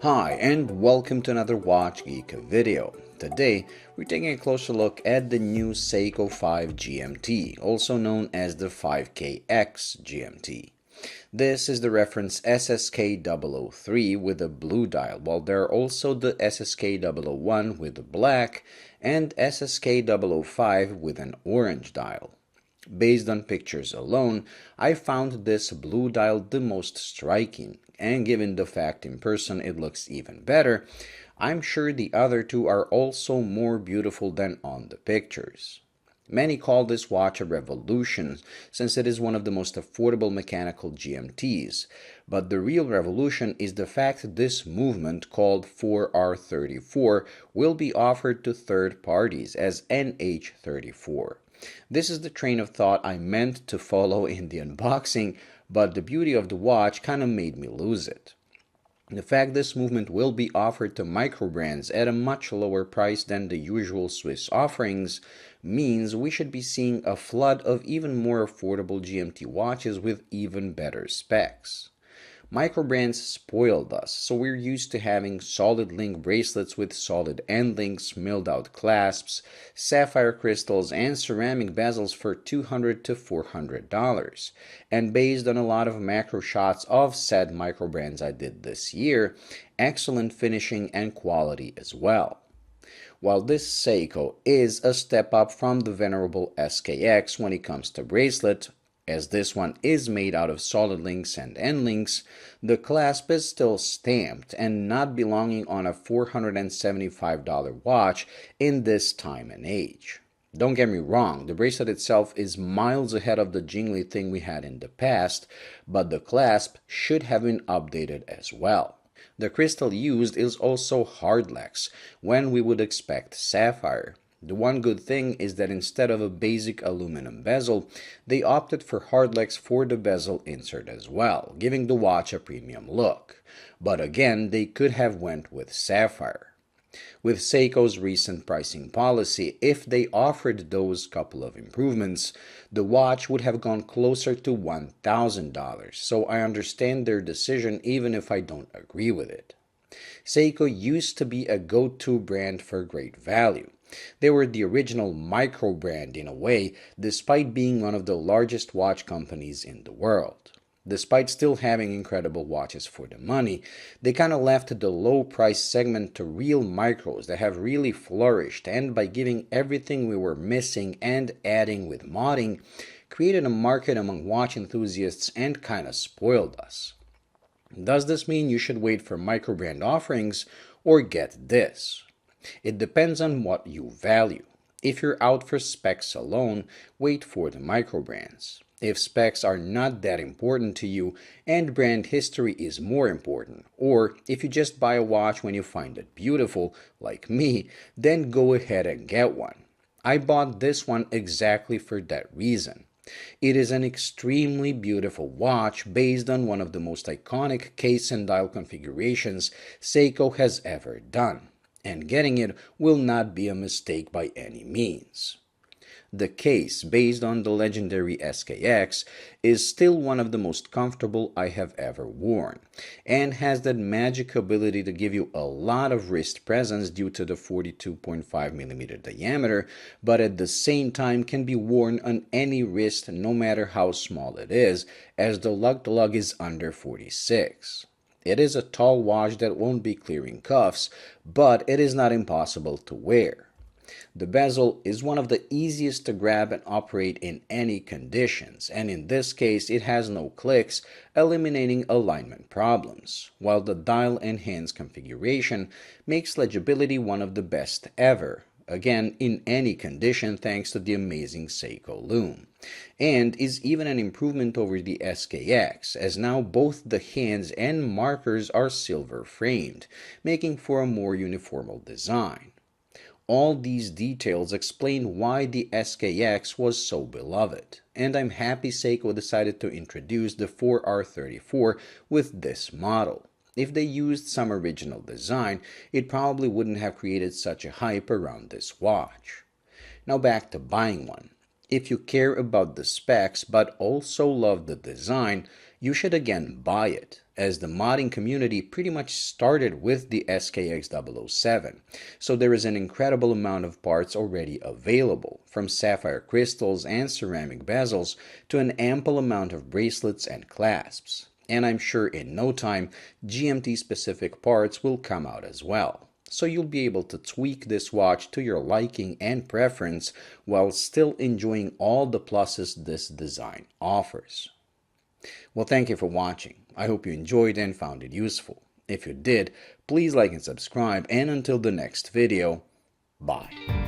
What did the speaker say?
Hi and welcome to another Watch Geek video. Today we're taking a closer look at the new Seiko 5 GMT, also known as the 5KX GMT. This is the reference SSK003 with a blue dial, while there are also the SSK001 with the black and SSK005 with an orange dial. Based on pictures alone, I found this blue dial the most striking, and given the fact in person it looks even better, I'm sure the other two are also more beautiful than on the pictures. Many call this watch a revolution since it is one of the most affordable mechanical GMTs, but the real revolution is the fact this movement, called 4R34, will be offered to third parties as NH34. This is the train of thought I meant to follow in the unboxing, but the beauty of the watch kinda made me lose it. The fact this movement will be offered to microbrands at a much lower price than the usual Swiss offerings means we should be seeing a flood of even more affordable GMT watches with even better specs. Microbrands spoiled us, so we're used to having solid link bracelets with solid end links, milled out clasps, sapphire crystals, and ceramic bezels for $200 to $400. And based on a lot of macro shots of said microbrands I did this year, excellent finishing and quality as well. While this Seiko is a step up from the venerable SKX when it comes to bracelet, as this one is made out of solid links and end links, the clasp is still stamped and not belonging on a $475 watch in this time and age. Don't get me wrong, the bracelet itself is miles ahead of the jingly thing we had in the past, but the clasp should have been updated as well. The crystal used is also hardlex, when we would expect sapphire. The one good thing is that instead of a basic aluminum bezel, they opted for hardlex for the bezel insert as well, giving the watch a premium look. But again, they could have went with sapphire. With Seiko's recent pricing policy, if they offered those couple of improvements, the watch would have gone closer to $1,000, so I understand their decision even if I don't agree with it. Seiko used to be a go-to brand for great value. They were the original micro brand in a way, despite being one of the largest watch companies in the world. Despite still having incredible watches for the money, they kinda left the low price segment to real micros that have really flourished, and by giving everything we were missing and adding with modding, created a market among watch enthusiasts and kinda spoiled us. Does this mean you should wait for microbrand offerings or get this? It depends on what you value. If you're out for specs alone, wait for the microbrands. If specs are not that important to you and brand history is more important, or if you just buy a watch when you find it beautiful, like me, then go ahead and get one. I bought this one exactly for that reason. It is an extremely beautiful watch based on one of the most iconic case and dial configurations Seiko has ever done, and getting it will not be a mistake by any means. The case, based on the legendary SKX, is still one of the most comfortable I have ever worn, and has that magic ability to give you a lot of wrist presence due to the 42.5mm diameter, but at the same time can be worn on any wrist no matter how small it is, as the lug-to-lug is under 46. It is a tall watch that won't be clearing cuffs, but it is not impossible to wear. The bezel is one of the easiest to grab and operate in any conditions, and in this case it has no clicks, eliminating alignment problems, while the dial and hands configuration makes legibility one of the best ever, again in any condition thanks to the amazing Seiko loom, and is even an improvement over the SKX, as now both the hands and markers are silver framed, making for a more uniform design. All these details explain why the SKX was so beloved, and I'm happy Seiko decided to introduce the 4R34 with this model. If they used some original design, it probably wouldn't have created such a hype around this watch. Now back to buying one. If you care about the specs but also love the design, you should again buy it, as the modding community pretty much started with the SKX007, so there is an incredible amount of parts already available, from sapphire crystals and ceramic bezels to an ample amount of bracelets and clasps. And I'm sure in no time, GMT specific parts will come out as well. So you'll be able to tweak this watch to your liking and preference while still enjoying all the pluses this design offers. Well, thank you for watching. I hope you enjoyed and found it useful. If you did, please like and subscribe, and until the next video, bye.